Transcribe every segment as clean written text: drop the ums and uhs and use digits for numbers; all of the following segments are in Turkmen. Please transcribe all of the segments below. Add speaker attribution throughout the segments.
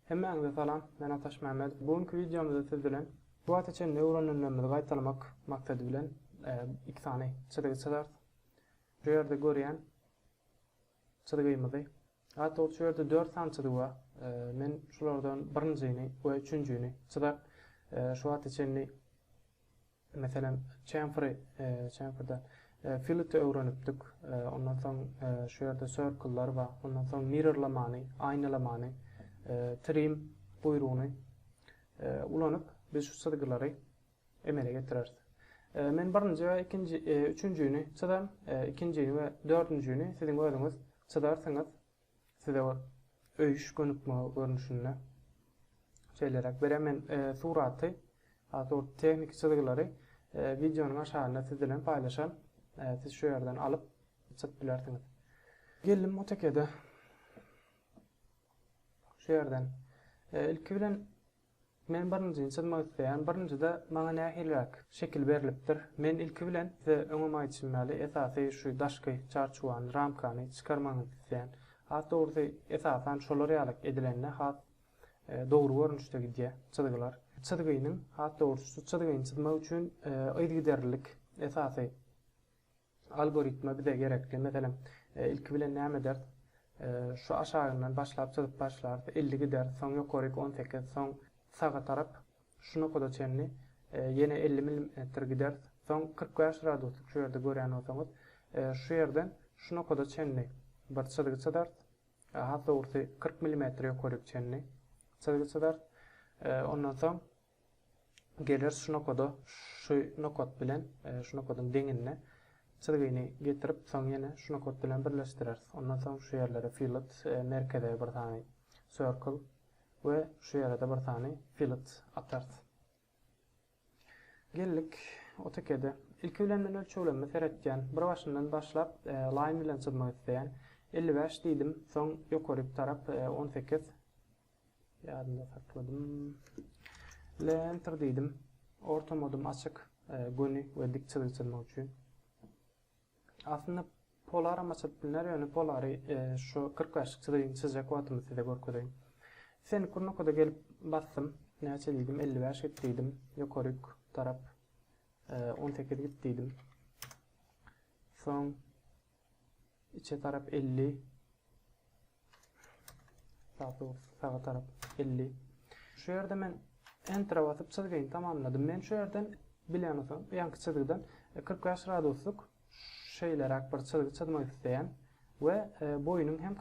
Speaker 1: Hemmeňize salam, men Ataş Mehmet. Bugünkü videomuzda siz bilen bu ataçan nöronlarymyzy gaýtalamak maksady bilen iki sany çyzygy çyzar. Bu ýerde görýän çyzygymyzy. Hatta şu ýerde 4 sany çyzygy bar. Men şulardan birincini we üçünjüni çyzar. Şu ataçanny meselem chamferda fillet öwrenipdik. Ondan soň şu ýerde circle'lar bar. Ondan soň mirrorlamany, aýnalamany, trim buyruğunu ulanyp biz şu çyzgylary emele getireriz. Men birinji we üçünjüni çyzarm, ikinjini we dördünjüni siziň özüňiz çyzarsyňyz size öýüş gönükme görnüşinde şeylerek berem. Men suraty hatda teknik çyzgylary videonyň aşagynda siz bilen paýlaşam. Siz şu ýerden alyp çyzyp bilersiňiz. Geldim o tekede. Şu ýerden ilki bilen men birinji çyzmak isleýän, birinjide maňa nähilek şekil berilipdir. Men ilki bilen öňüme aýtmaly esasy şu daşky, çarçuwan, ramkany çykarmagy isleýän. Hatda orada esasan şolar ýalyk edilende has dogry görnüşde gidýär çyzgylar. Çyzgynyň hatda şu çyzgyny çyzmak üçin ýygyderlik esasy algoritma bize gerekli. Meselem ilki bilen näme der? Şu aşağıdan başlap çyzyp başlar 50 gider, soň ýokaryk 18, soň sağa tarap şunu koda çenli ýene 50 mm gider, soň 45 graduslyk şu ýerde görýän bolsaňyz şu ýerden şunu koda çenli bir çyzygy çyzar. Hatda orta 40 mm ýokaryk çenli çyzygy çyzar. Ondan soň gelir şunu koda şu nokot bilen şu nokodyň deňine çyzgyny getirip soň ýene şu nokot bilen birleşdirer. Ondan soň şu ýerlere fillet, merkeze bir tany circle we şu ýerde bir tany fillet atar. Geldik o tekede. Ilki bilen men ölçebilemme seretýän bir başyndan başlap line bilen çyzmak isleýän 55 diýdim, soň ýokaryk tarap 18 ýadymda sakladym. Enter diýdim. Orta modum açyk, göni we dik çyzygy çyzmak üçin. Aslında polar amaçat bilinler, yani polary şu 45 çyzygyny çyzjak wagtymy size görkezýän. Sen kurnakoda gelip bassym, näçe diýdim, 55 diýdim, ýokaryk tarap 18 diýdim. Soň içe tarap 50, sağa tarap 50. Şu ýerde men enter basyp çyzgyny tamamladym. Men şu ýerden bilen bolsam, ýanky çyzgydan 45 graduslyk şeyler bir çyzygy çyzmak isleýän we boyunyň hem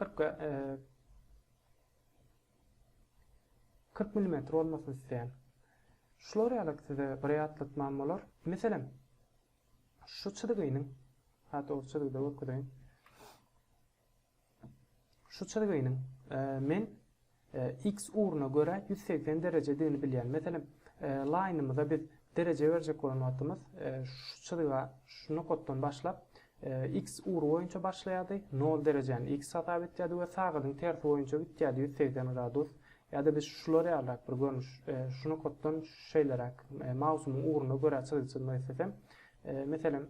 Speaker 1: 40 mm bolmasyny isleýän. Şular ýalyk size bir ýatlatmam bolar. Meselem şu çyzygynyň hatda o çyzygyda görkezýän. Şu çyzygynyň men x uğruna göre 180 derece diýeni bilýän. Meselem line'ymyza biz derece berjek bolan wagtymyz şu çyzyga şu nokotdan başlap x uğru boyunca başlaýardy, 0 dereceni x hatap etýärdi we sagynyň tersi boyunca bitýärdi 180 gradus. Ýa-da biz şulara ýalyk bir görnüş, şunu kotdan şeylerek mawsumyň uğruna göre çyzmak islesem, meselem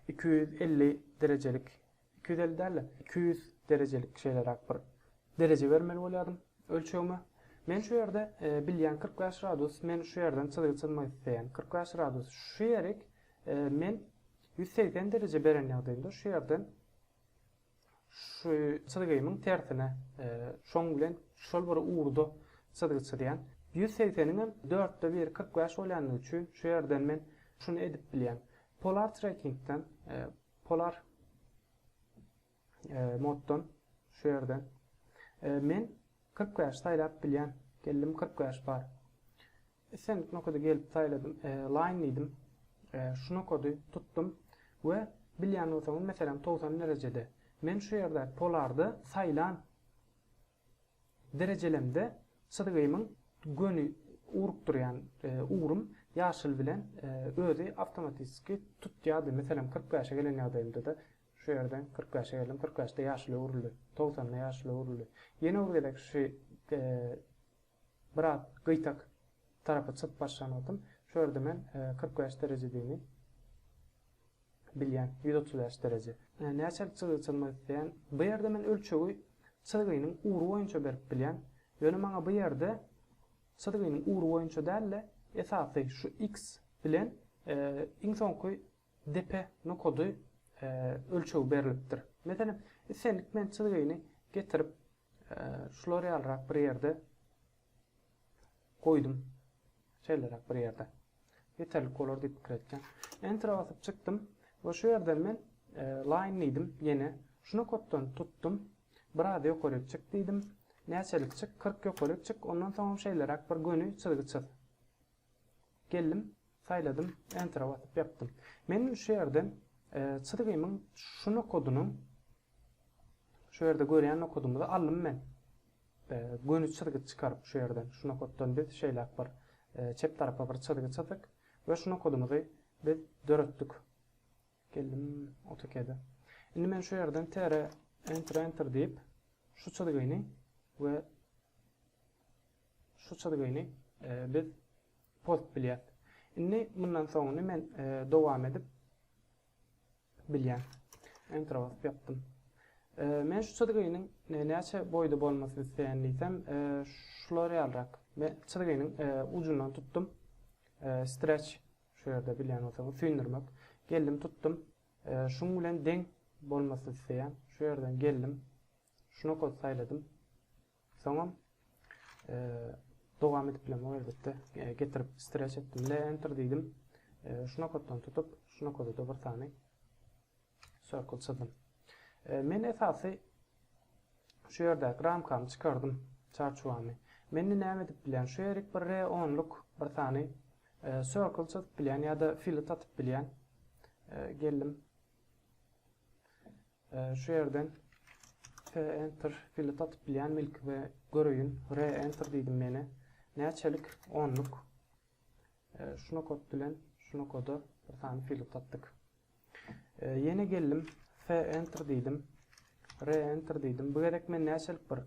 Speaker 1: 250 derecelik, 250 derle 200 derecelik şeylerek bir derece vermeli bolýardym ölçegime. Men şu ýerde bilýän 45 gradus, men şu ýerden çyzygy çyzmak isleýän 45 gradus şu ýerek men 180 derece beren ýagdaýynda şu ýerden şu çyzgymyň tersine şoň bilen şol bir uğurda çyzygy çyzýan 180-iniň 4de 1 45 bolýanlygy üçin şu ýerden men şunu edip bilýän. Polar trackingden polar moddan şu ýerden men 45 taýlap bilýän. Geldim 45 bar. Sen nokada gelip taýladym, line diýdim. Şu nokady tutdum we bilýän bolsaň meselem 90 derecede. Men şu ýerde polardy saýlan derecelemde çyzgymyň göni urup durýan uğrum ýaşyl bilen özi awtomatik tutýardy. Meselem 45-e gelen ýagdaýymda da şu ýerden 45-e geldim, 45-de ýaşyl uruldy, 90-da ýaşyl uruldy. Ýene urgedek şu birat gyýtak tarapy çyzyp başlanydym. Şu ýerde men 45 derece diýeni bilýän 135 derece. Näçe çyzygy çizmek isleýän, bu ýerde men ölçegi çyzygynyň uğru boýunça berip bilýän. Ýöne maňa bu ýerde çyzygynyň uğru boýunça däl, esasy şu x bilen iň soňky depe nokody ölçegi berilipdir. Meselem, senlik men çyzygyny getirip şolary alrak bir ýerde koydum. Şeýlerak bir ýerde. Yeterli bolar diýip pikir etken. Enter basyp çykdym. We şu ýerden men line diýdim ýene. Şunu koddan tuttum. Bir ady ýokaryk çyk diýdim. Näçelik çyk? 40 ýokaryk çyk. Ondan soň şeýlerak bir göni çyzygy çyz. Geldim, saýladym, enter basyp ýapdym. Men şu ýerden çyzygynyň şunu kodunyň şu ýerde görýän nokodumy da aldym men. Göni çyzygy çykaryp şu ýerden şunu koddan biz şeýlerak bir çep tarapa bir çyzygy çyzyk we şunu kodumuzy biz döretdik. Geldim AutoCAD'e. Indi men şu ýerden tr enter diýip şu çyzygyny we şu çyzygyny biz post bilýär. Indi bundan soňra men dowam edip bilýän. Enter basyp ýapdym. Men şu çyzygynyň näçe boýda bolmasyny isleýän diýsem, şolary alrak. Men çyzygynyň ujundan tuttum. Stretch şu ýerde bilýän bolsaňyz süýndirmek. Geldim tuttum. Şuň bilen deň bolmasyny isleýän. Şu ýerden geldim. Şunu kod saýladym. Soňam dowam edip bilen elbetde getirip stretch etdim. Enter diýdim. Şunu koddan tutup, şunu kodu da bir tane circle çyzdym. Men esasy şu ýerde ramkamy çykardym, çarçuwamy. Men näme edip bilen şu ýerik bir R10'luk bir tane circle çyzyp bilen ýa-da fillet atyp bilen geldim. Şu ýerden enter fillet atyp bilen milk we görüýün. Enter diýdim meni. Näçelik 10'luk. Şunu kod bilen şunu kodu bir tane fillet atdyk. Ýene geldim. Enter diýdim. Enter diýdim. Bu gerek men näçelik bir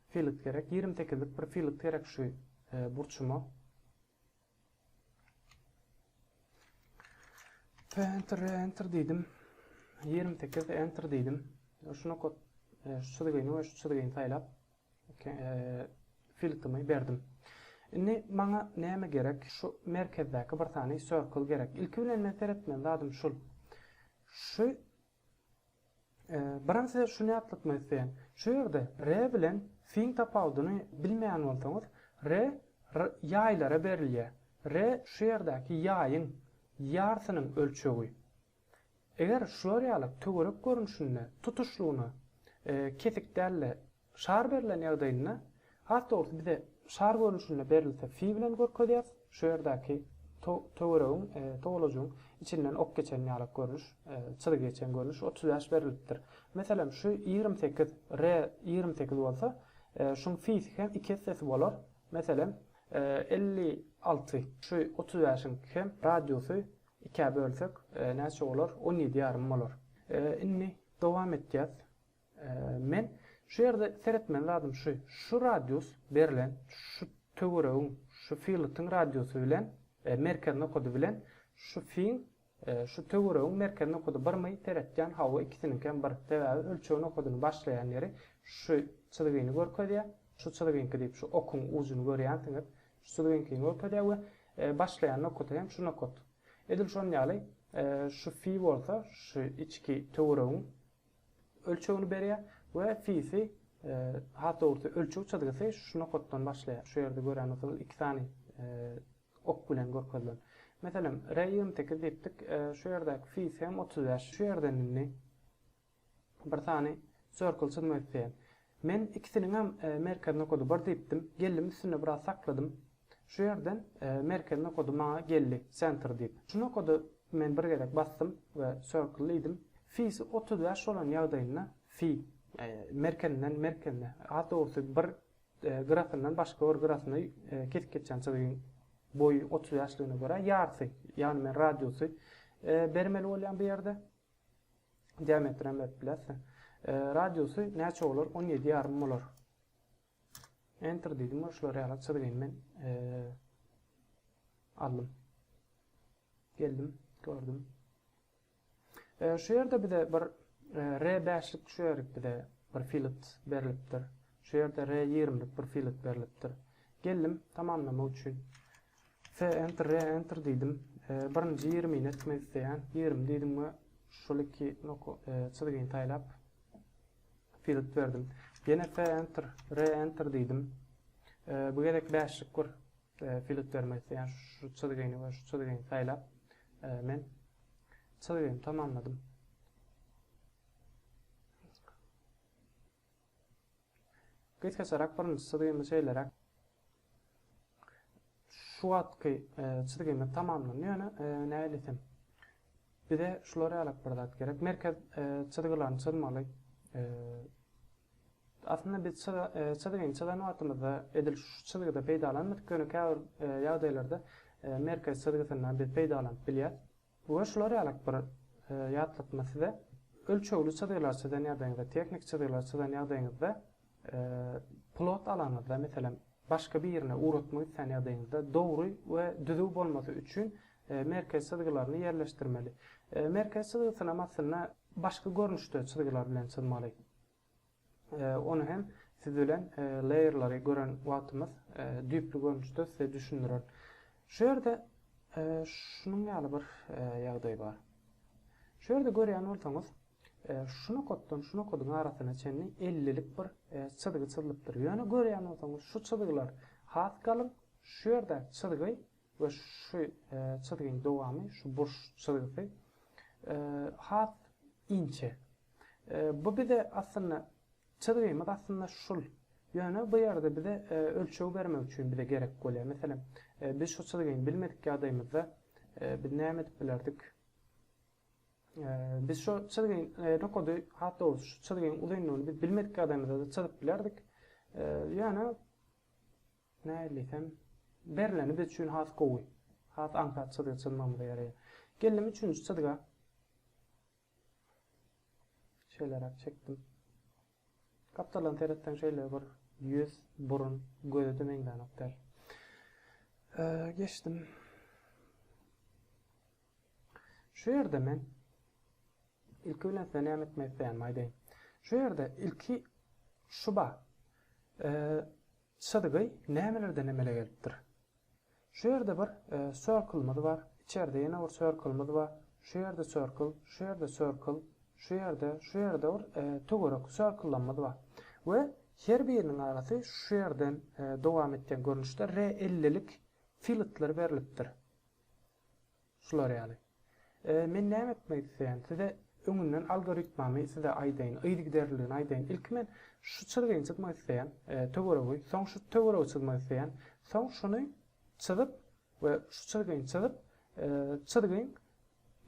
Speaker 1: fillet gerek. 28'lik bir fillet gerek şu burçuma. Enter diýdim. 28 enter diýdim. Şunu kod şu çyzygyny we şu çyzygyny saýlap filletimi berdim. Indi maňa näme gerek? Şu merkezdäki bir tane circle gerek. Ilki bilen men teretmen dadym şul. Şu birinçi şunu ýapmak isleýän. Şu ýerde R bilen fiň tapawdyny bilmeýän bolsaňyz, R ýaýlara berilýär. R şu ýerdäki ýaýyň ýarsynyň ölçegi. Eger şu ýalyk töwerek görünüşinde tutuşlugyny kesik dälle şar berilen ýagdaýynda hat dogry bize şar görünüşinde berilse fi bilen görkezýär. Şu ýerdäki töweregiň togalajuň içinden ok geçen ýalyk görünüş, çyzygy geçen görünüş 30 ýaş berilipdir. Meselem şu 28 R 28 bolsa, şuň fiýsi hem 2 hissesi bolar. Meselem 56 şu 30 ýaşyň hem radiusy 2'ye bölsek näçe bolar? 17,5 bolar. Indi dowam etýär. Men şu ýerde seretmen lazım şu radius berilen şu töweregiň şu filletin radiusy bilen merkez nokodu bilen şu fiň şu töweregiň merkez nokodu barmy teretýän hawa ikisiniňken bir täze ölçegi nokoduny başlaýan ýeri şu çyzygyny görkezýär. Şu çyzygyny diýip şu okuň ujuny görýänsiňiz. Şu çyzygyny görkezýär we başlaýan nokodu hem şu nokod. Edil şon ýaly şu fi bolsa şu içki töweregiň ölçegini berýär we fiýsi hat dogry ölçeg çyzygy şu nokoddan başlaýar. Şu ýerde gören bolsaňyz iki tane ok bilen görkezýär. Meselem R28 diýipdik. Şu ýerdäki fiýsi hem 30 ýaş. Şu ýerden indi bir tane circle çizmek isleýän. Men ikisiniň hem merkez nokodu bar diýipdim. Geldim üstüne biraz sakladym. Şu ýerden merkez nokodu maňa geldi, center diýip. Şu nokodu men bir gerek bastym we circle diýdim. Fiýsi 30 ýaş bolan ýagdaýynda fi merkezden hat dogry bir grafyndan başga bir grafyna ketip geçen çyzygyň boyu 30 ýaşlygyna görä ýarsy, ýani men radiusy bermeli bolýan bir ýerde diametrini bilýärsiň. Radiusy näçe bolar? 17,5 bolar. Enter diýdim, şolary alyp çyzygyny men aldym. Geldim, gördüm. Şu yerde bir de bir R5'lik şu yer bir de bir fillet berilipdir. Şu yerde R20'lik bir fillet berilipdir. Geldim tamamlamak üçün F enter R enter diýdim. Birinji 20 ni etmek isteýän 20 diýdim we şol iki çyzgyny taýlap fillet berdim. Yine F enter R enter diýdim. Bu gerek 5'lik bir fillet vermek isteýän şu çyzgyny we şu çyzgyny taýlap men çyzgyny tamamladım. Geçerak birinji çyzgyny şeýlerak şu atky çyzgyny tamamlanýar. Näýletim? Bir de şolary alak bir zat gerek. Merkez çyzgylaryny çizmaly. Aslında biz çyzgyny çyzan wagtymyzda edil şu çyzgyda peýdalanmadyk köňe ýagdaýlarda merkez çyzgysyndan biz peýdalanyp bilýär. Bu şolary alak bir ýatlatmasyda ölçeğli çyzgylar çyzan ýagdaýynda, teknik çyzgylar çyzan ýagdaýynda plot alanyda mesela başka bir yerine uğratmak isteyen ýagdaýynda dogry we düzüw bolmasy üçin merkez çyzgylaryny yerleşdirmeli. Merkez çyzgysyna masalan başka görnüşde çyzgylar bilen çizmaly. Onu hem siz bilen layerlary gören wagtymyz düýpli görnüşde size düşündirer. Şu ýerde şunun ýaly bir ýagdaý bar. Şu ýerde görýän bolsaňyz şunu koddan şunu kodun arasyna çenli 50'lik bir çyzgy çyzylypdyr. Ýöne görýän bolsaňyz şu çyzgylar has kalın, şu ýerde çyzgy we şu çyzgyň dowamy, şu boş çyzgy has inçe. Bu bir de aslında çyzgymyz aslında şul. Ýöne bu ýerde bize ölçew bermek üçin bize gerek bolýar. Mesela biz şu çyzgyny bilmedik ýagdaýymyzda biz näme edip bilerdik? Biz şu çyzgyny nokody hatda şu çyzgyň uzunlugyny biz bilmedik ýagdaýymyzda çyzyp bilerdik. Ýöne näýleýsem berileni biz üçin has gowy. Has anka çyzgy çyzmamyza ýaraýar. Geldim üçüncü çyzga. Şeýlerak çekdim. Kaptalan teretden şöyle bir yüz, burun, gözü demeğinden aktar. Geçtim. Şu yerde men ilki bilen size näme etmek isteýän maýdaýyn. Şu yerde ilki şuba çyzgy nämelerden emele gelipdir. Şu yerde bir circle'myz bar. İçeride ýene bir circle'myz bar. Şu yerde circle, şu yerde circle, şu yerde töwerek circle'lanmady bar. We her biriniň arasy şu yerden dowam etýän görnüşde R50'lik filletler berilipdir. Şular ýaly. Men näme etmek isteýän? Size öňünden algoritmamy size aýdaýyn, ýygy derliligini aýdaýyn. Ilk men şu çyzgyny çyzmak isteýän, töweregi, soň şu töweregi çyzmak isteýän, soň şuny çyzyp we şu çyzgyny çyzyp, çyzgyň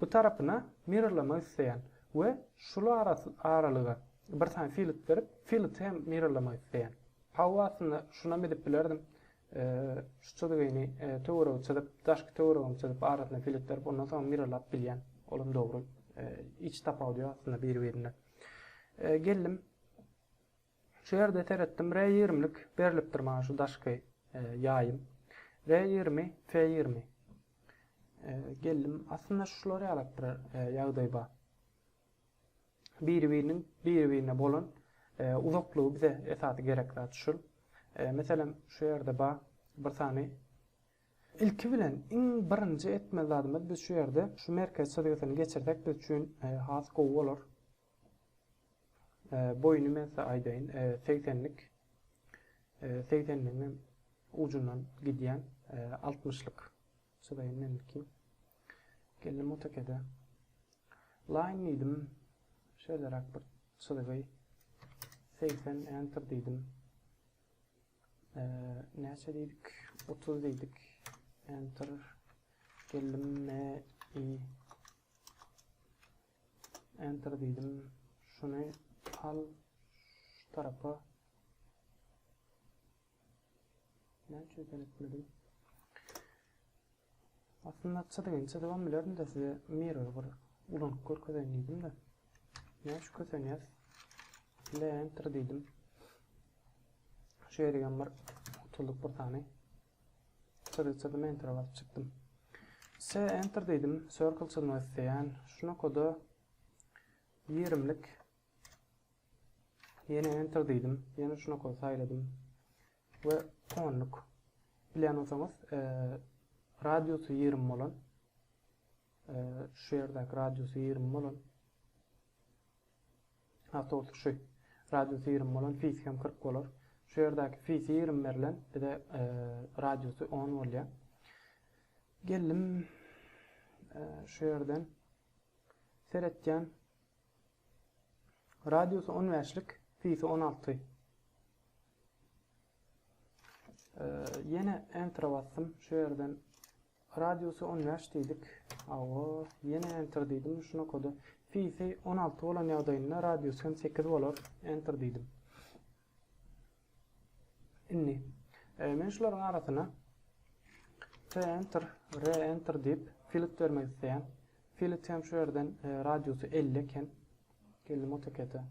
Speaker 1: bu tarapyna mirrorlamak isteýän we şular aralyga bir tane fillet berip, fillet hem mirrorlamak isteýän. Hawasyna şuna medip bilerdim. Şu çyzgyny töweregi çyzyp, daşky töweregini çyzyp arasyna fillet berip, ondan soň mirrorlap bilýän. Olum dogry. İç tapaw diýär aslında bir-birine. Geldim. Şu ýerde teretdim R20'lik berilipdir maňa şu daşky ýaýym. R20, F20. Geldim. Aslında şolary alak bir ýagdaý bar. Bir-birine bolan uzaklygy bize esasy gerek zat şul. Mesela şu ýerde bar bir tane ilki bilen iň birinji etme zadymyz biz şu ýerde şu merkez çyzgysyny geçirsek biz üçin has gowy bolar. Boyuny mense aýdaýyn 80'lik 80'nin ucundan gidýän 60'lık çyzaýyn menki. Geldim otakede. Line diýdim. Şeýlerak bir çyzgy 80 enter diýdim. Näçe diýdik? 30 diýdik. Enter. Geldim enter diýdim. Şunu al şu tarafa. Näçe etmedim. Aslında çyzgyny bilerdim de size mirror bir ulan görkezän diýdim de. Näçe kösenýär? Enter diýdim. Şu ýerden bir 30'luk bir tane çyzdım, enter basıp çykdym. Enter diýdim, circle çyzmak isteýän, şuna kodu 20'lik. Yine enter dedim. Yine şuna koy sayladım. Ve 10'luk. Bilen olsanız radyosu 20 olan şu yerdeki radyosu 20 olan doğrusu şu radyosu 20 olan fizik hem 40 olur. Şu yerdeki fizik 20 verilen bir de radyosu 10 oluyor. Geldim şu yerden seyretken radyosu 15'lik fizik 16. Yine enter'a bastım. Şu yerden radyosu 15 dedik. Yine enter dedim. Şuna kodu. Fiisi 16 olan yağdayında radyosu 8 olur. Enter dedim. İnni. Men şuların arasına re-enter deyip filit vermek isteyen. Filit hem şu yerden radyosu 50 iken geldim AutoCAD'e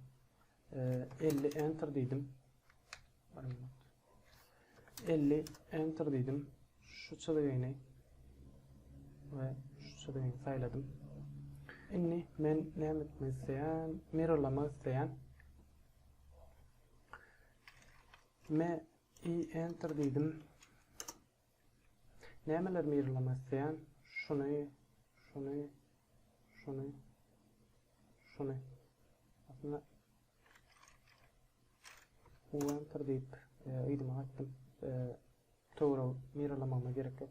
Speaker 1: 50 enter dedim. 50 enter dedim. Şu çizgiyi ve şu çizgiyi sayladım. İnni men ne etmek isteyen, mirrorlamak isteyen enter dedim. Nemeler mirrorlamak isteyen şunu aslında enter deyip idime attım. Doğru mirrorlamama gerek yok.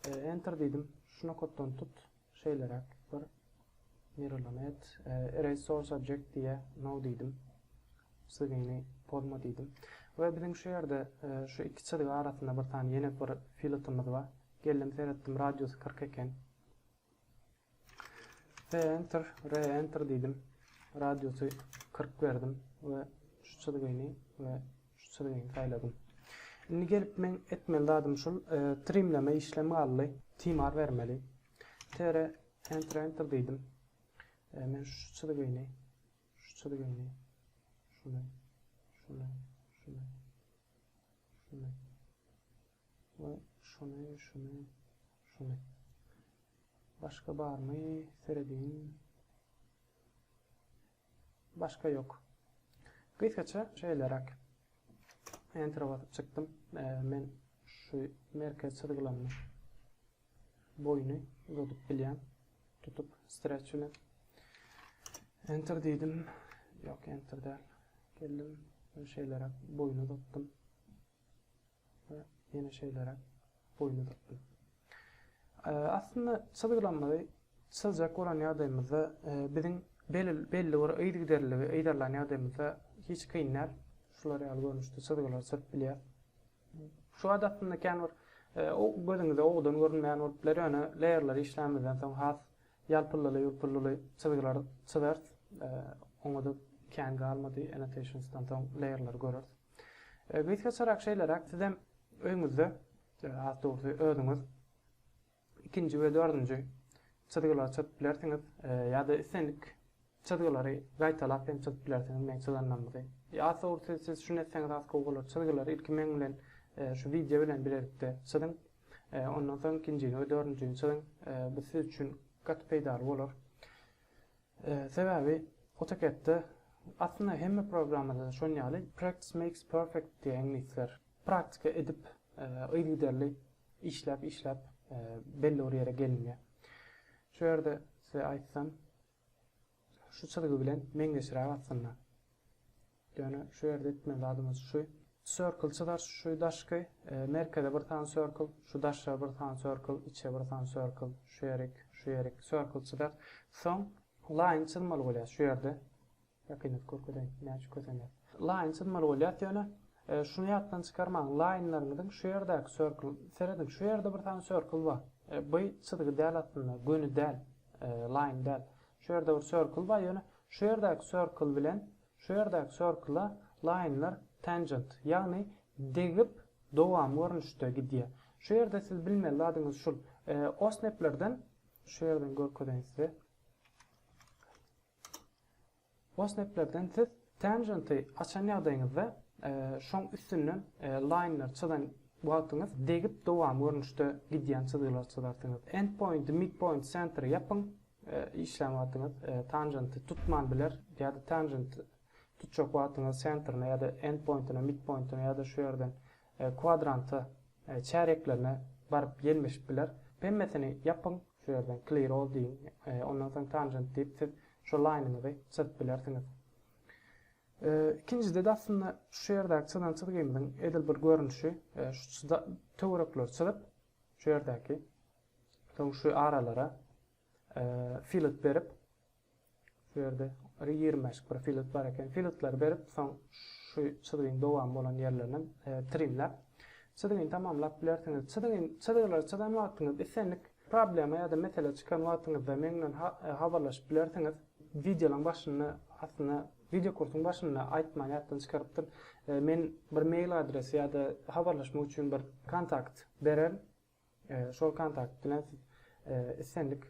Speaker 1: Enter dedim. Şuna koddan tut. Şeyler bir mirrorlama et. Erase source object diye no dedim. Sıgını podma dedim. Ve bizim şu yerde şu iki çizgi arasında bir tane yeni bir filtimiz var. Geldim seyrettim radyosu 40 iken. Re-enter dedim. Radyosu 40 verdim ve şu çizgini sayladım. Şimdi gelip men etmeli dadım şul trimleme işlemi allı. Timar vermeli. Enter dedim. Men şu çizgini şunu ve şunu. Başka var mı? Seyredeyim. Başka yok. Kısaca şeyler enter'a basıp çıktım. Men şu merkez çizgilerini boyunu uzatıp bilen tutup stretch'ini enter dedim. Yok enter değil. Geldim şeylere boyunu uzattım. Ve yeni şeylere boyunu uzattım. Aslında çizgilenmeyi sızacak olan yardımımızda bizim belli olarak eğidirlerini yardımımızda hiç kıyınlar. Şuları al görmüştü, çizgiler sırf biliyor. Şu adatında kendi o gözünüzde oğudan görünmeyen ortları öne layer'ları işlemeden sonra has yalpırlılı çizgiler çizeriz. Onu da kendi almadığı annotations'tan sonra layer'ları görürüz. Biz kaçarak şeyler sizden önümüzde has doğrusu ödünüz ikinci ve dördüncü çizgiler çizip bilersiniz ya da istendik çizgileri gaytalap hem çizip bilersiniz men çizanlanmadı. Ya doğrusu siz şunu etseniz az koğulur çizgileri ilk men bilen şu video bilen birlikte çizin. Ondan sonra ikinci ve dördüncü çizin. Bu siz için kat paydalı olur. Sebebi AutoCAD'de aslında hem programlarda şunu yani practice makes perfect diye İngilizler. Praktike edip liderli işlep belli oraya gelmiyor. Şu yerde size açsam şu çizgi bilen men geçireyim aslında. Yani şu yerde etmeli adımız şu circle çizar şu daşkı merkezde bir tane circle şu daşa bir tane circle içe bir tane circle şu yerik circle çizar son line çizmeli oluyor şu yerde yakınlık korkudan ne şu kötüne line çizmeli oluyor yani şunu yattan çıkarmak line'larının şu yerdeki circle seyredin şu yerde bir tane circle var bu çizgi değil aslında gönü değil line değil şu yerde bir circle var yani şu yerdeki circle bilen şu yerdeki circle'a line'lar tangent yani degip devam görünüşte gidiyor. Şu yerde siz bilmeli adınız şu o snaplerden şu yerden görkeden size o snaplerden siz tangent'i açan yağdayınızda şun üstünden line'lar çizan vaktiniz degip devam görünüşte gidiyen çizgiler çizarsınız. Endpoint, midpoint, center yapın işlem wagtyňyz tangenty tutman biler ýa-da tangent tutjak wagtyňyz centerine ýa-da endpointine, midpointine ýa-da şu ýerden kwadranty çäreklerine barıp gelmeşip biler. Pemmesini yapın şu ýerden clear all diýin. Ondan soň tangent diýip siz şu line'yňyzy çyzyp bilersiňiz. İkincide de aslında şu ýerdäki çyzan çizgimizin edil bir görünüşi şu töwerekler çyzyp şu ýerdäki şu aralara fillet berip şu ýerde 20 bir fillet bar eken filletler berip soň şu çyzgyň dowam bolan ýerlerinden trimlep çyzgyny tamamlap bilersiňiz. Çyzgylar çyzan wagtyňyz esenlik problema ýa-da mesele çykan wagtyňyzda meňden habarlaşyp bilersiňiz. Videolaryň başyna aslında video kursyň başyna aýtman ýatdan çykarypdyr. Men bir mail adresi ýa-da habarlaşmak üçin bir kontakt beren. Şol kontakt bilen esenlik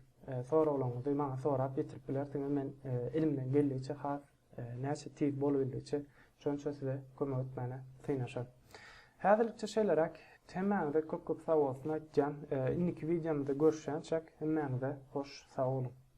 Speaker 1: soraglaryňyzy maňa sorap ýetirip bilersiňiz. Men elimden geldiçe has näçe tiz bolabildiçe şonça size kömek etmäne synaşar. Häzirlikçe şeýlerak temaňyzda köp sag bolsun aýtjam. Indiki videomda görüşýänçek hemmäňize hoş sag bolun.